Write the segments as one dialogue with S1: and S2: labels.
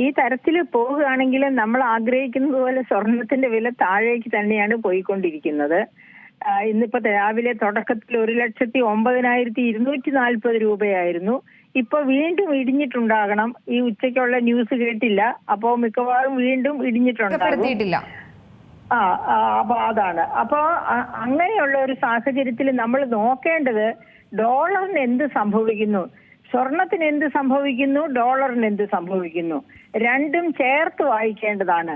S1: ഈ തരത്തിൽ പോവുകയാണെങ്കിൽ നമ്മൾ ആഗ്രഹിക്കുന്നത് പോലെ സ്വർണത്തിന്റെ വില താഴേക്ക് തന്നെയാണ് പോയിക്കൊണ്ടിരിക്കുന്നത്. ഇന്നിപ്പോ രാവിലെ തുടക്കത്തിൽ 1,09,240 രൂപയായിരുന്നു. ഇപ്പൊ വീണ്ടും ഇടിഞ്ഞിട്ടുണ്ടാകണം. ഈ ഉച്ചയ്ക്കുള്ള ന്യൂസ് കേട്ടില്ല, അപ്പോ മിക്കവാറും വീണ്ടും ഇടിഞ്ഞിട്ടുണ്ടാകും. അപ്പൊ അതാണ്. അപ്പൊ അങ്ങനെയുള്ള ഒരു സാഹചര്യത്തിൽ നമ്മൾ നോക്കേണ്ടത് ഡോളറിന് എന്ത് സംഭവിക്കുന്നു, സ്വർണത്തിന് എന്ത് സംഭവിക്കുന്നു, ഡോളറിന് എന്ത് സംഭവിക്കുന്നു, രണ്ടും ചേർത്ത് വായിക്കേണ്ടതാണ്.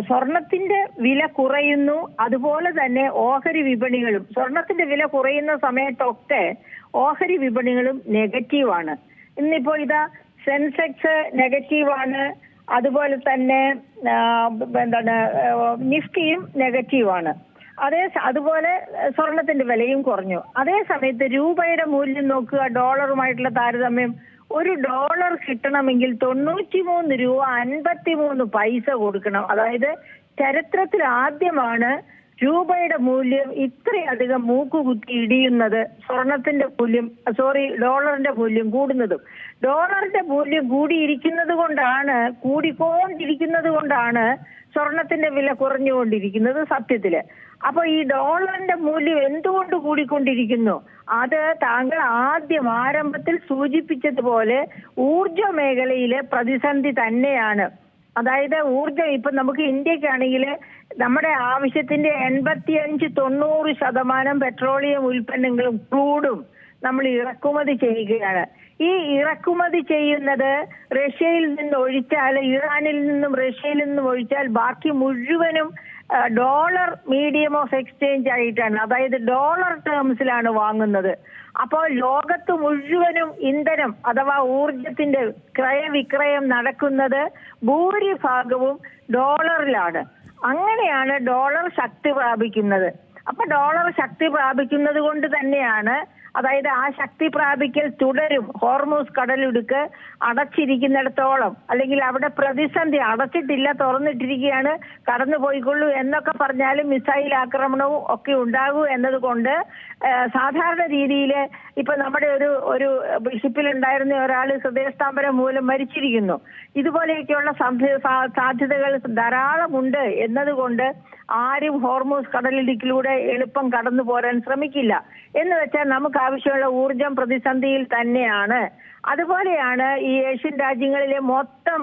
S1: സ്വർണത്തിന്റെ വില കുറയുന്നു, അതുപോലെ തന്നെ ഓഹരി വിപണികളും. സ്വർണത്തിന്റെ വില കുറയുന്ന സമയത്തൊക്കെ ഓഹരി വിപണികളും നെഗറ്റീവാണ്. ഇന്നിപ്പോ ഇതാ സെൻസെക്സ് നെഗറ്റീവാണ്, അതുപോലെ തന്നെ നിഫ്റ്റിയും നെഗറ്റീവാണ്. അതുപോലെ സ്വർണത്തിന്റെ വിലയും കുറഞ്ഞു. അതേ സമയത്ത് രൂപയുടെ മൂല്യം നോക്കുക, ഡോളറുമായിട്ടുള്ള താരതമ്യം. ഒരു ഡോളർ കിട്ടണമെങ്കിൽ 93 രൂപ 53 പൈസ കൊടുക്കണം. അതായത് ചരിത്രത്തിൽ ആദ്യമാണ് രൂപയുടെ മൂല്യം ഇത്രയധികം മൂക്കുകുത്തി ഇടിയുന്നത്, ഡോളറിന്റെ മൂല്യം കൂടുന്നതും. ഡോളറിന്റെ മൂല്യം കൂടിക്കൊണ്ടിരിക്കുന്നത് കൊണ്ടാണ് സ്വർണത്തിന്റെ വില കുറഞ്ഞുകൊണ്ടിരിക്കുന്നത് സത്യത്തില്. അപ്പൊ ഈ ഡോളറിന്റെ മൂല്യം എന്തുകൊണ്ട് കൂടിക്കൊണ്ടിരിക്കുന്നു? അത് താങ്കൾ ആരംഭത്തിൽ സൂചിപ്പിച്ചതുപോലെ ഊർജ മേഖലയിലെ പ്രതിസന്ധി തന്നെയാണ്. അതായത് ഊർജം ഇപ്പൊ നമുക്ക് ഇന്ത്യക്കാണെങ്കിൽ നമ്മുടെ ആവശ്യത്തിന്റെ 85-90% പെട്രോളിയം ഉൽപ്പന്നങ്ങളും ക്രൂഡും നമ്മൾ ഇറക്കുമതി ചെയ്യുകയാണ്. ഈ ഇറക്കുമതി ചെയ്യുന്നത് റഷ്യയിൽ നിന്ന് ഒഴിച്ചാൽ, ഇറാനിൽ നിന്നും റഷ്യയിൽ നിന്നും ഒഴിച്ചാൽ ബാക്കി മുഴുവനും ഡോളർ മീഡിയം ഓഫ് എക്സ്ചേഞ്ച് ആയിട്ടാണ്, അതായത് ഡോളർ ടേംസിലാണ് വാങ്ങുന്നത്. അപ്പോൾ ലോകത്ത് മുഴുവനും ഇന്ധനം അഥവാ ഊർജത്തിന്റെ ക്രയവിക്രയം നടക്കുന്നത് ഭൂരിഭാഗവും ഡോളറിലാണ്. അങ്ങനെയാണ് ഡോളർ ശക്തി പ്രാപിക്കുന്നത്. അപ്പൊ ഡോളർ ശക്തി പ്രാപിക്കുന്നത് കൊണ്ട് തന്നെയാണ്, അതായത് ആ ശക്തി പ്രാപിക്കൽ തുടരും. ഹോർമൂസ് കടലിടുക്ക് അടച്ചിരിക്കുന്നിടത്തോളം, അല്ലെങ്കിൽ അവിടെ പ്രതിസന്ധി അടച്ചിട്ടില്ല, തുറന്നിട്ടിരിക്കുകയാണ്, കടന്നു പോയിക്കൊള്ളൂ എന്നൊക്കെ പറഞ്ഞാലും മിസൈൽ ആക്രമണവും ഒക്കെ ഉണ്ടാകൂ എന്നതുകൊണ്ട് സാധാരണ രീതിയിൽ ഇപ്പൊ നമ്മുടെ ഒരു ഷിപ്പിലുണ്ടായിരുന്ന ഒരാൾ ഹൃദയസ്തംഭനം മൂലം മരിച്ചിരിക്കുന്നു. ഇതുപോലെയൊക്കെയുള്ള സാധ്യതകൾ ധാരാളമുണ്ട് എന്നതുകൊണ്ട് ആരും ഹോർമൂസ് കടലിടുക്കിലൂടെ എളുപ്പം കടന്നു പോരാൻ ശ്രമിക്കില്ല. എന്ന് വെച്ചാൽ നമുക്ക് ആവശ്യമുള്ള ഊർജം പ്രതിസന്ധിയിൽ തന്നെയാണ്. അതുപോലെയാണ് ഈ ഏഷ്യൻ രാജ്യങ്ങളിലെ മൊത്തം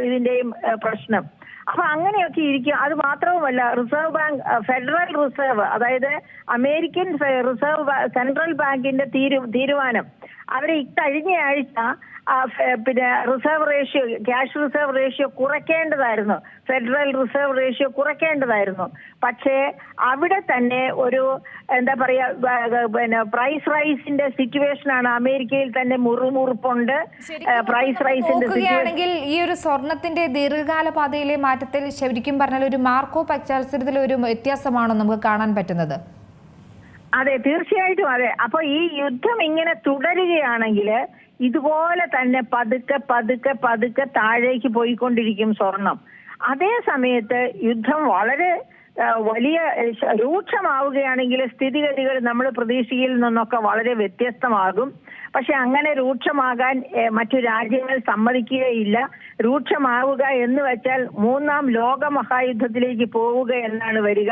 S1: ഇതിന്റെയും പ്രശ്നം. അപ്പൊ അങ്ങനെയൊക്കെ ഇരിക്കും. അത് മാത്രവുമല്ല, റിസർവ് ബാങ്ക്, ഫെഡറൽ റിസർവ്, അതായത് അമേരിക്കൻ സെൻട്രൽ ബാങ്കിന്റെ തീരുമാനം, അവരെ ഇക്കഴിഞ്ഞ ആഴ്ച reserve ratio, cash reserve ratio കുറയ്ക്കേണ്ടതായിരുന്നു, ഫെഡറൽ റിസർവ് റേഷ്യോ കുറയ്ക്കേണ്ടതായിരുന്നു. പക്ഷേ അവിടെ തന്നെ ഒരു പ്രൈസ് റൈസിന്റെ സിറ്റുവേഷൻ ആണ്. അമേരിക്കയിൽ തന്നെ മുറുമുറുപ്പുണ്ട്. പ്രൈസ് റൈസിന്റെ
S2: സിറ്റുവേഷൻ ഈ ഒരു സ്വർണത്തിന്റെ ദീർഘകാല പാതയിലെ മാറ്റത്തിൽ ശരിക്കും പറഞ്ഞാൽ ഒരു മാർക്കോ പശ്ചാത്തലത്തിൽ ഒരു വ്യത്യാസമാണോ നമുക്ക് കാണാൻ പറ്റുന്നത്?
S1: അതെ, തീർച്ചയായിട്ടും അതെ. അപ്പൊ ഈ യുദ്ധം ഇങ്ങനെ തുടരുകയാണെങ്കിൽ ഇതുപോലെ തന്നെ പതുക്കെ താഴേക്ക് പോയിക്കൊണ്ടിരിക്കും സ്വർണം. അതേ സമയത്ത് യുദ്ധം വളരെ വലിയ രൂക്ഷമാവുകയാണെങ്കിൽ സ്ഥിതിഗതികൾ നമ്മൾ പ്രതീക്ഷയിൽ നിന്നൊക്കെ വളരെ വ്യത്യസ്തമാകും. പക്ഷെ അങ്ങനെ രൂക്ഷമാകാൻ മറ്റു രാജ്യങ്ങൾ സമ്മതിക്കുകയില്ല. രൂക്ഷമാവുക എന്ന് വെച്ചാൽ മൂന്നാം ലോക മഹായുദ്ധത്തിലേക്ക് പോവുക എന്നാണ് വരിക.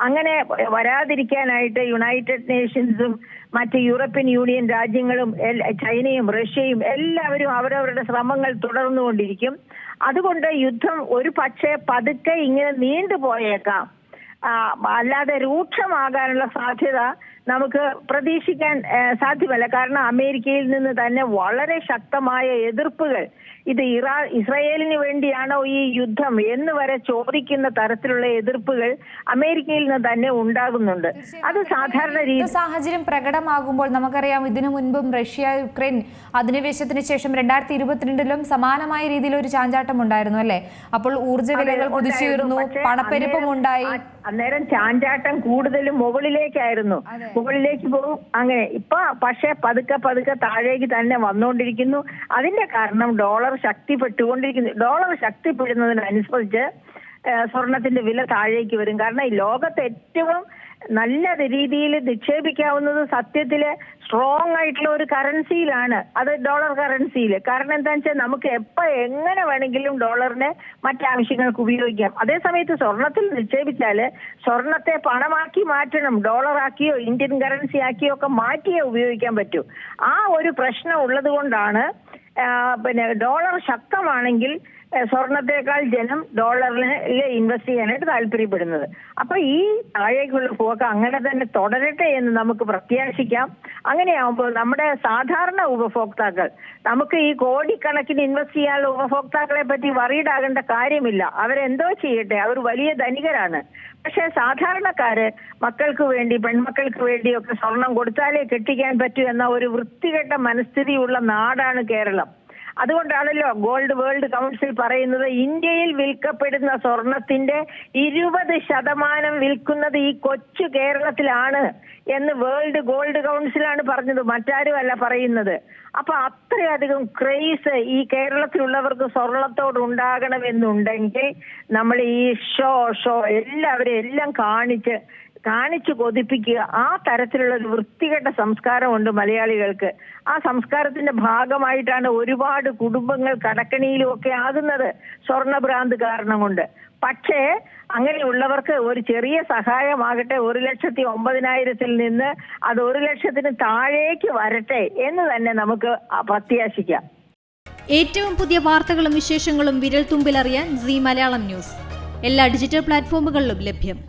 S1: അങ്ങനെ വരാതിരിക്കാനായിട്ട് യുണൈറ്റഡ് നേഷൻസും മറ്റ് യൂറോപ്യൻ യൂണിയൻ രാജ്യങ്ങളും ചൈനയും റഷ്യയും എല്ലാവരും അവരവരുടെ ശ്രമങ്ങൾ തുടർന്നുകൊണ്ടിരിക്കും. അതുകൊണ്ട് യുദ്ധം ഒരു പക്ഷേ പതുക്കെ ഇങ്ങനെ നീണ്ടുപോയേക്കാം. അല്ലാതെ രൂക്ഷമാകാനുള്ള സാധ്യത നമുക്ക് പ്രതീക്ഷിക്കാൻ സാധ്യമല്ല. കാരണം അമേരിക്കയിൽ നിന്ന് തന്നെ വളരെ ശക്തമായ എതിർപ്പുകൾ, ഇത് ഇസ്രായേലിന് വേണ്ടിയാണോ ഈ യുദ്ധം എന്ന് വരെ ചോദിക്കുന്ന തരത്തിലുള്ള എതിർപ്പുകൾ അമേരിക്കയിൽ നിന്ന് തന്നെ ഉണ്ടാകുന്നുണ്ട്. അത് സാധാരണ രീതി
S2: സാഹചര്യം പ്രകടമാകുമ്പോൾ നമുക്കറിയാം, ഇതിനു മുൻപും റഷ്യ യുക്രൈൻ അധിനിവേശത്തിന് ശേഷം 2022 സമാനമായ രീതിയിൽ ഒരു ചാഞ്ചാട്ടം ഉണ്ടായിരുന്നു അല്ലെ? അപ്പോൾ ഊർജ്ജ വിലകൾ കുതിച്ചുയർന്നു, പണപ്പെരുപ്പം ഉണ്ടായി.
S1: അന്നേരം ചാഞ്ചാട്ടം കൂടുതലും മുകളിലേക്ക് പോകും. അങ്ങനെ ഇപ്പൊ പക്ഷെ പതുക്കെ താഴേക്ക് തന്നെ വന്നുകൊണ്ടിരിക്കുന്നു. അതിന്റെ കാരണം ഡോളർ ശക്തിപ്പെട്ടുകൊണ്ടിരിക്കുന്നു. ഡോളർ ശക്തിപ്പെടുന്നതിനനുസരിച്ച് സ്വർണത്തിന്റെ വില താഴേക്ക് വരും. കാരണം ഈ ലോകത്ത് ഏറ്റവും നല്ല രീതിയിൽ നിക്ഷേപിക്കാവുന്നത് സത്യത്തില് സ്ട്രോങ് ആയിട്ടുള്ള ഒരു കറൻസിയിലാണ്, അത് ഡോളർ കറൻസിയിൽ. കാരണം എന്താണെന്ന് വെച്ചാൽ നമുക്ക് എങ്ങനെ വേണമെങ്കിലും ഡോളറിനെ മറ്റാവശ്യങ്ങൾക്ക് ഉപയോഗിക്കാം. അതേസമയത്ത് സ്വർണത്തിൽ നിക്ഷേപിച്ചാല് സ്വർണത്തെ പണമാക്കി മാറ്റണം, ഡോളറാക്കിയോ ഇന്ത്യൻ കറൻസി ആക്കിയോ ഒക്കെ മാറ്റിയേ ഉപയോഗിക്കാൻ പറ്റൂ. ആ ഒരു പ്രശ്നം ഉള്ളത് കൊണ്ടാണ് ഡോളർ ശക്തമാണെങ്കിൽ സ്വർണത്തെക്കാൾ ജനം ഡോളറിൽ ഇൻവെസ്റ്റ് ചെയ്യാനായിട്ട് താല്പര്യപ്പെടുന്നത്. അപ്പൊ ഈ താഴേക്കുള്ള പോക്ക് അങ്ങനെ തന്നെ തുടരട്ടെ എന്ന് നമുക്ക് പ്രത്യാശിക്കാം. അങ്ങനെയാവുമ്പോൾ നമ്മുടെ സാധാരണ ഉപഭോക്താക്കൾ, നമുക്ക് ഈ കോടിക്കണക്കിന് ഇൻവെസ്റ്റ് ചെയ്യാനുള്ള ഉപഭോക്താക്കളെ പറ്റി വറീഡ് ആകേണ്ട കാര്യമില്ല. അവരെന്തോ ചെയ്യട്ടെ, അവർ വലിയ ധനികരാണ്. പക്ഷെ സാധാരണക്കാര് മക്കൾക്ക് വേണ്ടി, പെൺമക്കൾക്ക് വേണ്ടിയൊക്കെ സ്വർണം കൊടുത്താലേ കെട്ടിക്കാൻ പറ്റൂ എന്ന ഒരു വൃത്തികെട്ട മനസ്ഥിതിയുള്ള നാടാണ് കേരളം. അതുകൊണ്ടാണല്ലോ വേൾഡ് കൗൺസിൽ പറയുന്നത് ഇന്ത്യയിൽ വിൽക്കപ്പെടുന്ന സ്വർണത്തിന്റെ 20% വിൽക്കുന്നത് ഈ കൊച്ചു കേരളത്തിലാണ് എന്ന് വേൾഡ് കൗൺസിലാണ് പറഞ്ഞത്, മറ്റാരും അല്ല പറയുന്നത്. അപ്പൊ അത്രയധികം ക്രേസ് ഈ കേരളത്തിലുള്ളവർക്ക് സ്വർണത്തോട് ഉണ്ടാകണമെന്നുണ്ടെങ്കിൽ നമ്മൾ ഈ ഷോ എല്ലാം കാണിച്ചു കൊതിപ്പിക്കുക. ആ തരത്തിലുള്ള ഒരു വൃത്തികെട്ട സംസ്കാരമുണ്ട് മലയാളികൾക്ക്. ആ സംസ്കാരത്തിന്റെ ഭാഗമായിട്ടാണ് ഒരുപാട് കുടുംബങ്ങൾ കടക്കണിയിലും ഒക്കെ ആകുന്നത് സ്വർണ്ണഭ്രാന്ത് കാരണം കൊണ്ട്. പക്ഷേ അങ്ങനെയുള്ളവർക്ക് ഒരു ചെറിയ സഹായമാകട്ടെ, 1,09,000 നിന്ന് അത് 1,00,000 താഴേക്ക് വരട്ടെ എന്ന് തന്നെ നമുക്ക് പ്രത്യാശിക്കാം.
S3: ഏറ്റവും പുതിയ വാർത്തകളും വിശേഷങ്ങളും വിരൽ തുമ്പിലറിയാൻ സീ മലയാളം ന്യൂസ് എല്ലാ ഡിജിറ്റൽ പ്ലാറ്റ്ഫോമുകളിലും ലഭ്യം.